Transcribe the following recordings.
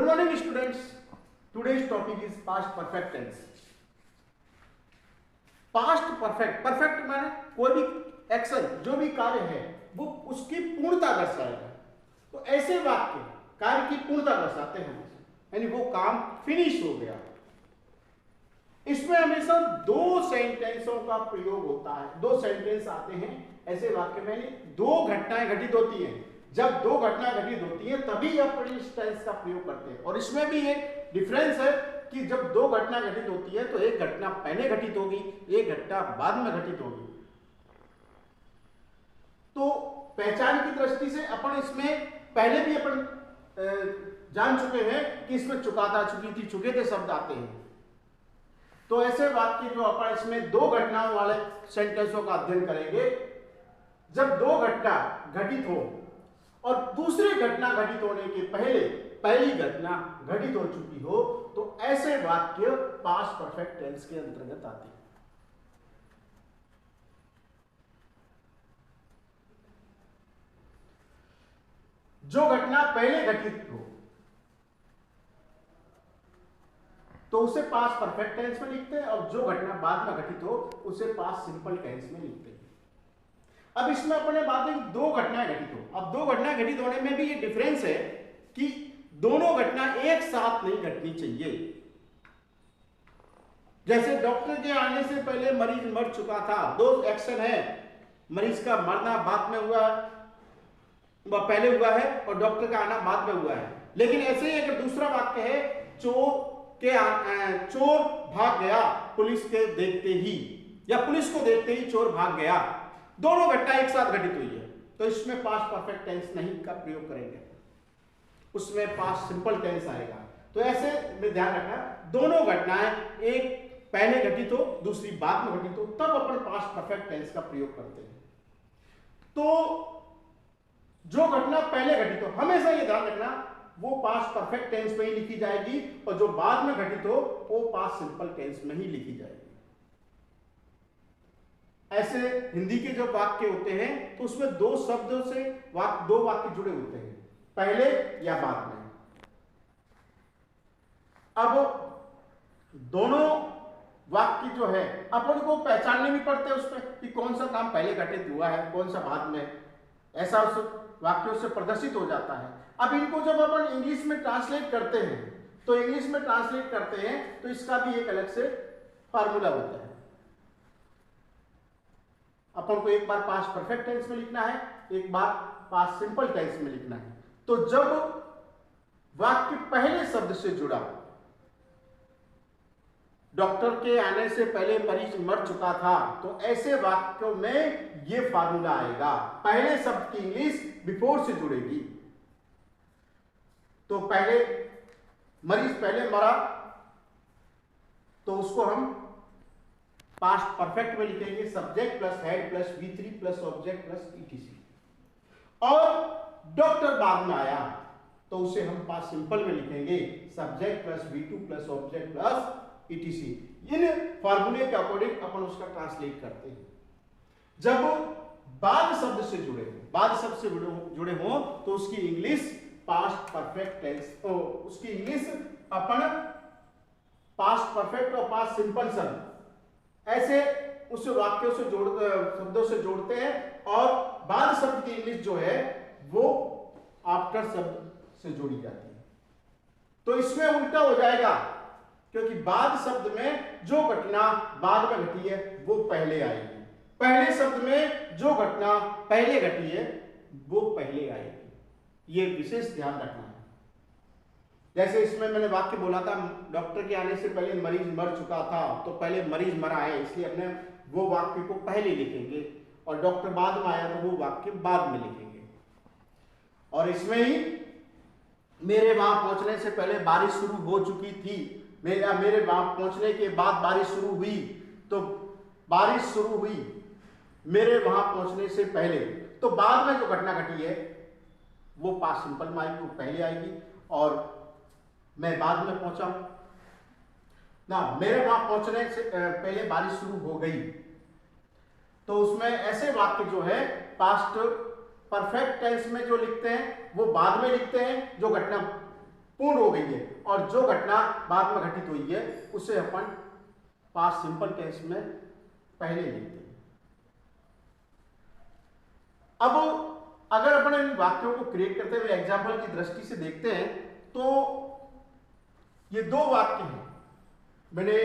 Good morning students. Today's topic is past perfect tense. Past perfect, perfect माने कोई भी action, जो भी कार्य है वो उसकी पूर्णता दर्शाएगा। तो ऐसे वाक्य कार्य की पूर्णता दर्शाते हैं, यानी वो काम फिनिश हो गया। इसमें हमेशा दो सेंटेंसों का प्रयोग होता है, दो सेंटेंस आते हैं ऐसे वाक्य में। दो घटनाएं घटित होती हैं, जब दो घटना घटित होती है तभी अपन इस टेंस का प्रयोग करते हैं। और इसमें भी एक डिफरेंस है कि जब दो घटना घटित होती है तो एक घटना पहले घटित होगी, एक घटना बाद में घटित होगी। तो पहचान की दृष्टि से अपन इसमें पहले भी अपन जान चुके हैं कि इसमें चुकाता, चुकी थी, चुके थे शब्द आते हैं। तो ऐसे वाक्य जो अपन इसमें दो घटनाओं वाले सेंटेंसों का अध्ययन करेंगे, जब दो घटना घटित हो और दूसरी घटना घटित होने के पहले पहली घटना घटित हो चुकी हो, तो ऐसे वाक्य पास्ट परफेक्ट टेंस के अंतर्गत आते हैं। जो घटना पहले घटित हो तो उसे पास्ट परफेक्ट टेंस में लिखते हैं, और जो घटना बाद में घटित हो उसे पास्ट सिंपल टेंस में लिखते हैं। अब इसमें अपने बात है कि दो घटनाएं घटित हो। अब दो घटनाएं घटित होने में भी ये डिफरेंस है कि दोनों घटना एक साथ नहीं घटनी चाहिए। जैसे डॉक्टर के आने से पहले मरीज मर चुका था, दो एक्शन है, मरीज का मरना बाद में हुआ, वह पहले हुआ है, और डॉक्टर का आना बाद में हुआ है। लेकिन ऐसे ही अगर दूसरा वाक्य है, चोर भाग गया पुलिस के देखते ही, या पुलिस को देखते ही चोर भाग गया, दोनों घटना एक साथ घटित हुई है, तो इसमें पास्ट परफेक्ट टेंस नहीं का प्रयोग करेंगे, उसमें पास्ट सिंपल टेंस आएगा। तो ऐसे में ध्यान रखना, दोनों घटनाएं एक पहले घटित हो दूसरी बाद में घटित हो, तब अपन पास्ट परफेक्ट टेंस का प्रयोग करते हैं। तो जो घटना पहले घटित हो, हमेशा ये ध्यान रखना, वो पास्ट परफेक्ट टेंस में ही लिखी जाएगी, और जो बाद में घटित हो वो पास्ट सिंपल टेंस में ही लिखी जाएगी। ऐसे हिंदी के जो वाक्य होते हैं तो उसमें दो शब्दों से दो वाक्य जुड़े होते हैं, पहले या बाद में। अब दोनों वाक्य जो है अपन को पहचानने भी पड़ते हैं उसमें कि कौन सा काम पहले घटित हुआ है, कौन सा बाद में, ऐसा उस वाक्यों से प्रदर्शित हो जाता है। अब इनको जब अपन इंग्लिश में ट्रांसलेट करते हैं, तो इंग्लिश में ट्रांसलेट करते हैं तो इसका भी एक अलग से फार्मूला होता है। अपन को एक बार पास्ट परफेक्ट टेंस में लिखना है, एक बार पास्ट सिंपल टेंस में लिखना है। तो जब वाक्य पहले शब्द से जुड़ा, डॉक्टर के आने से पहले मरीज मर चुका था, तो ऐसे वाक्यों में यह फार्मूला आएगा, पहले शब्द की इंग्लिश बिफोर से जुड़ेगी। तो पहले मरीज पहले मरा तो उसको हम पास्ट परफेक्ट में लिखेंगे, subject plus head plus V3 plus object plus ETC। और डॉक्टर बाद में आया तो उसे हम पास्ट सिंपल में लिखेंगे, subject plus V2 plus object plus ETC। इन फार्मूले के अकॉर्डिंग अपन उसका ट्रांसलेट करते हैं। जब बाद शब्द से जुड़े हो, बाद शब्द से जुड़े हो तो उसकी इंग्लिश पास्ट परफेक्ट टेंस, तो उसकी इंग्लिश अपन पास्ट परफेक्ट और पास्ट सिंपल शब्द ऐसे उस वाक्यों से शब्दों से जोड़ते हैं, और बाद शब्द की इंग्लिश जो है वो आफ्टर शब्द से जोड़ी जाती है। तो इसमें उल्टा हो जाएगा, क्योंकि बाद शब्द में जो घटना बाद में घटी है वो पहले आएगी, पहले शब्द में जो घटना पहले घटी है वो पहले आएगी। ये विशेष ध्यान रखना है। जैसे इसमें मैंने वाक्य बोला था, डॉक्टर के आने से पहले मरीज मर चुका था, तो पहले मरीज मरा है, इसलिए अपने वो वाक्य को पहले लिखेंगे, और डॉक्टर बाद में आया तो वो वाक्य बाद में लिखेंगे। और इसमें ही मेरे वहां पहुंचने से पहले बारिश शुरू हो चुकी थी, मेरे वहां पहुंचने के बाद बारिश शुरू हुई, तो बारिश शुरू हुई मेरे वहां पहुंचने से पहले, तो बाद में जो घटना घटी है वो पास्ट सिंपल में आएगी, वो पहले आएगी। और मैं बाद में पहुंचा ना, मेरे वहां पहुंचने से पहले बारिश शुरू हो गई, तो उसमें ऐसे वाक्य जो है पास्ट परफेक्ट टेंस में जो लिखते हैं वो बाद में लिखते हैं, जो घटना पूर्ण हो गई है, और जो घटना बाद में घटित हुई है उसे अपन पास्ट सिंपल टेंस में पहले लिखते हैं। अब अगर अपन इन वाक्यों को क्रिएट करते हुए एग्जाम्पल की दृष्टि से देखते हैं तो ये दो वाक्य हैं, मैंने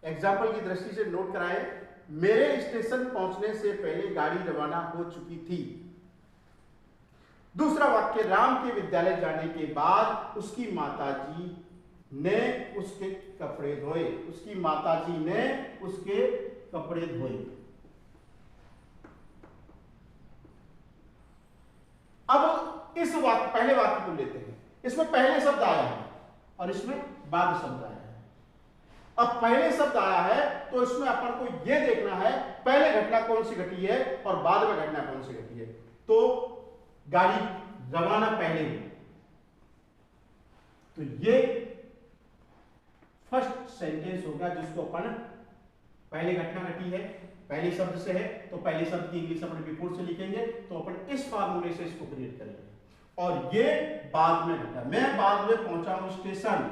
एग्जाम्पल की दृष्टि से नोट कराए। मेरे स्टेशन पहुंचने से पहले गाड़ी रवाना हो चुकी थी। दूसरा वाक्य, राम के विद्यालय जाने के बाद उसकी माताजी ने उसके कपड़े धोए। उसकी माताजी ने उसके कपड़े धोए। अब इस वाक्य, पहले वाक्य को लेते हैं। इसमें पहले शब्द आया है और इसमें बाद शब्द आया है। अब पहले शब्द आया है तो इसमें अपन को यह देखना है पहले घटना कौन सी घटी है और बाद में घटना कौन सी घटी है। तो गाड़ी रवाना पहले हुई, तो ये फर्स्ट सेंटेंस होगा जिसको अपन पहले घटना घटी है, पहले शब्द से है तो पहले शब्द की इंग्लिश अपन बिफोर से लिखेंगे। तो अपन इस फार्मूले से इसको क्रिएट करेंगे। और ये बाद में घटा, मैं बाद में पहुंचा हूं स्टेशन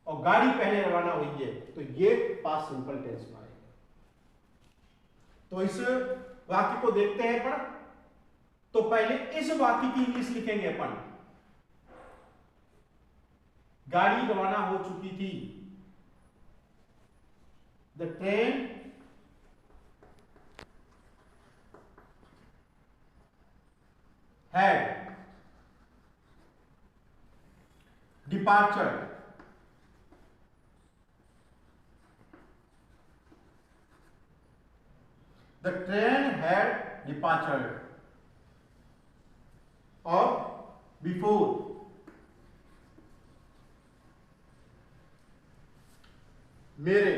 और गाड़ी पहले रवाना हुई है, तो ये पास्ट सिंपल टेंस में आएगा। तो इस वाक्य को देखते हैं अपन। तो पहले इस वाक्य की इंग्लिश लिखेंगे अपन, गाड़ी रवाना हो चुकी थी। The train had departed the train had departed or before मेरे।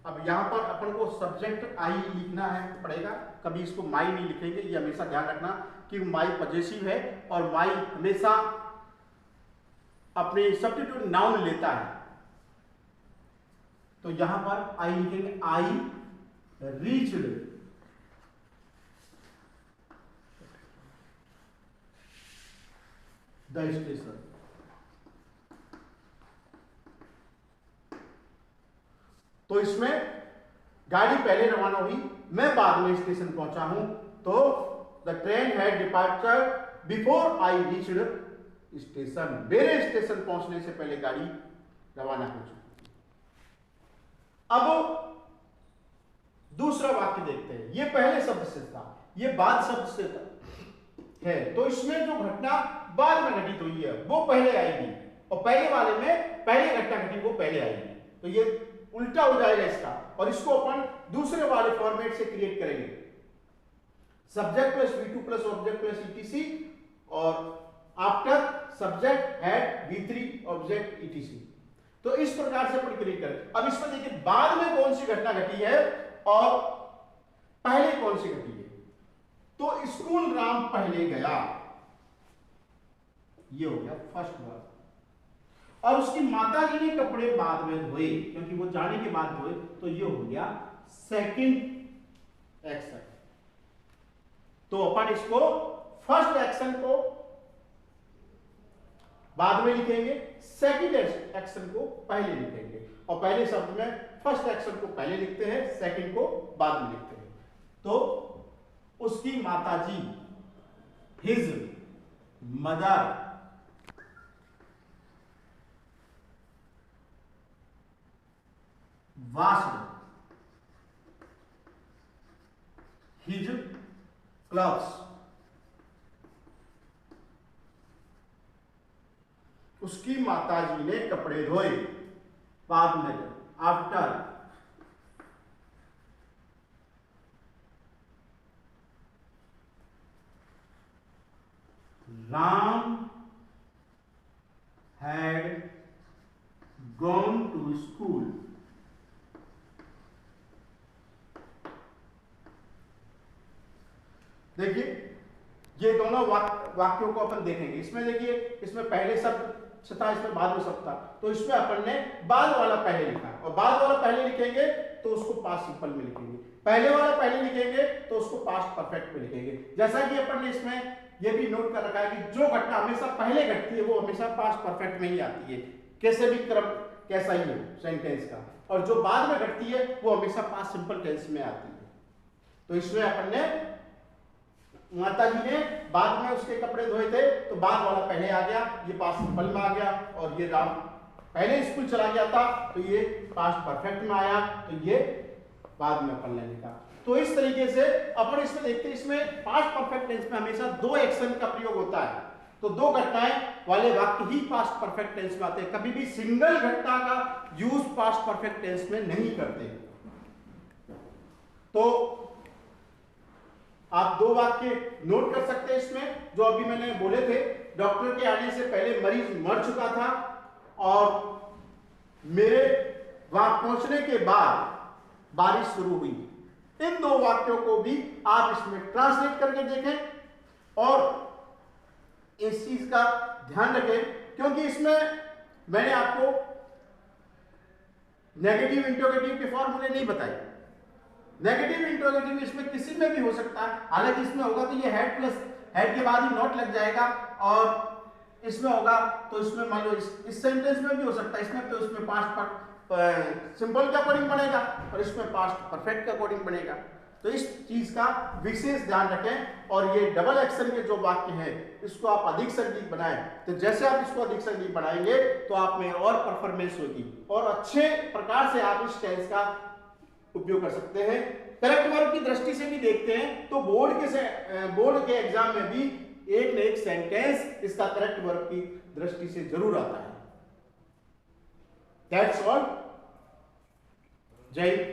अब यहां पर अपन को सब्जेक्ट आई लिखना है पड़ेगा, कभी इसको माई नहीं लिखेंगे। ये हमेशा ध्यान रखना कि माई पजेसिव है और माई हमेशा अपने सब्स्टिट्यूट नाउन लेता है। तो यहां पर आई लिखेंगे, आई रीच्ड द स्टेशन। तो इसमें गाड़ी पहले रवाना हुई, मैं बाद में स्टेशन पहुंचा हूं। तो the train had departure before I reached station. मेरे स्टेशन पहुंचने से पहले गाड़ी रवाना हो चुकी। अब दूसरा वाक्य देखते हैं। ये पहले शब्द से था, ये बाद शब्द से था है। तो इसमें जो घटना बाद में घटित हुई है वो पहले आएगी और पहले वाले में पहले घटना घटी वो पहले आएगी। तो ये उल्टा हो जाएगा इसका, और इसको अपन दूसरे वाले फॉर्मेट से क्रिएट करेंगे, subject plus V2 plus object plus ETC और after subject had V3 object ETC। तो इस प्रकार से अपन क्रिएट करें। अब इसमें देखिए बाद में कौन सी घटना घटी है और पहले कौन सी घटी है। तो स्कूल राम पहले गया, ये हो गया फर्स्ट वर्ड। और उसकी माता जी ने कपड़े बाद में धोए, क्योंकि वो जाने के बाद धोए, तो ये हो गया सेकंड एक्शन। तो अपन इसको फर्स्ट एक्शन को बाद में लिखेंगे, सेकंड एक्शन को पहले लिखेंगे। और पहले शब्द में फर्स्ट एक्शन को पहले लिखते हैं, सेकंड को बाद में लिखते हैं। तो उसकी माताजी, his mother, washed his clothes। उसकी माताजी ने कपड़े धोए, बाद में after Ram had gone to school। देखिए ये दोनों वाक्यों को अपन देखेंगे। इसमें देखिए, इसमें पहले शब्द था, इसमें बाद में शब्द था। तो इसमें अपन ने बाद वाला पहले लिखा, और बाद वाला पहले लिखेंगे तो उसको पास्ट सिंपल में लिखेंगे, पहले वाला पहले लिखेंगे तो उसको पास्ट परफेक्ट में लिखेंगे। जैसा कि अपन ने इसमें ये भी नोट कर रखा है कि जो घटना हमेशा पहले घटती है वो हमेशा पास्ट परफेक्ट में ही आती है, कैसे भी क्रम कैसा ही हो सेंटेंस का, और जो बाद में घटती है वो हमेशा पास्ट सिंपल टेंस में आती है। तो इसमें अपन ने माता जी ने बाद में उसके कपड़े धोए थे तो बाद वाला पहले आ गया, ये पास्ट सिंपल में आ गया, और ये राम पहले स्कूल चला गया था तो ये पास्ट परफेक्ट में आया, तो ये बाद में अपन ने लिखा। तो इस तरीके से अपन इसमें देखते हैं, इसमें पास्ट परफेक्ट टेंस में हमेशा दो एक्शन का प्रयोग होता है, तो दो घटनाएं वाले वाक्य ही पास्ट परफेक्ट टेंस में आते हैं, कभी भी सिंगल घटना का यूज पास्ट परफेक्ट टेंस में नहीं करते। तो आप दो वाक्य नोट कर सकते हैं इसमें, जो अभी मैंने बोले थे, डॉक्टर के आने से पहले मरीज मर चुका था और मेरे वहां पहुंचने के बाद बारिश शुरू हुई। इन दो वाक्यों को भी आप इसमें ट्रांसलेट करके देखें और इस चीज का ध्यान रखें, क्योंकि इसमें मैंने आपको नेगेटिव इंटरोगेटिव के फॉर्मूले नहीं बताए। नेगेटिव इंटरोगेटिव इसमें किसी में भी हो सकता है, हालांकि इसमें होगा तो ये हेड प्लस हेड के बाद ही नॉट लग जाएगा, और इसमें होगा तो इसमें मान लो इस सेंटेंस में भी हो सकता है, इसमें तो इसमें पास्ट सिंपल के अकॉर्डिंग बनेगा और इसमें पास्ट परफेक्ट के अकॉर्डिंग बनेगा। तो इस चीज का विशेष ध्यान रखें, और ये डबल एक्शन के जो वाक्य हैं इसको आप अधिक संगीत बनाएं। तो जैसे आप इसको अधिक संगीत बनाएंगे तो आप में और परफॉर्मेंस होगी और अच्छे प्रकार से आप इस टेंस का उपयोग कर सकते हैं। करेक्ट वर्ब की दृष्टि से भी देखते हैं तो बोर्ड के एग्जाम में भी एक न एक सेंटेंस इसका करेक्ट वर्ब की दृष्टि से जरूर आता है। That's all. जय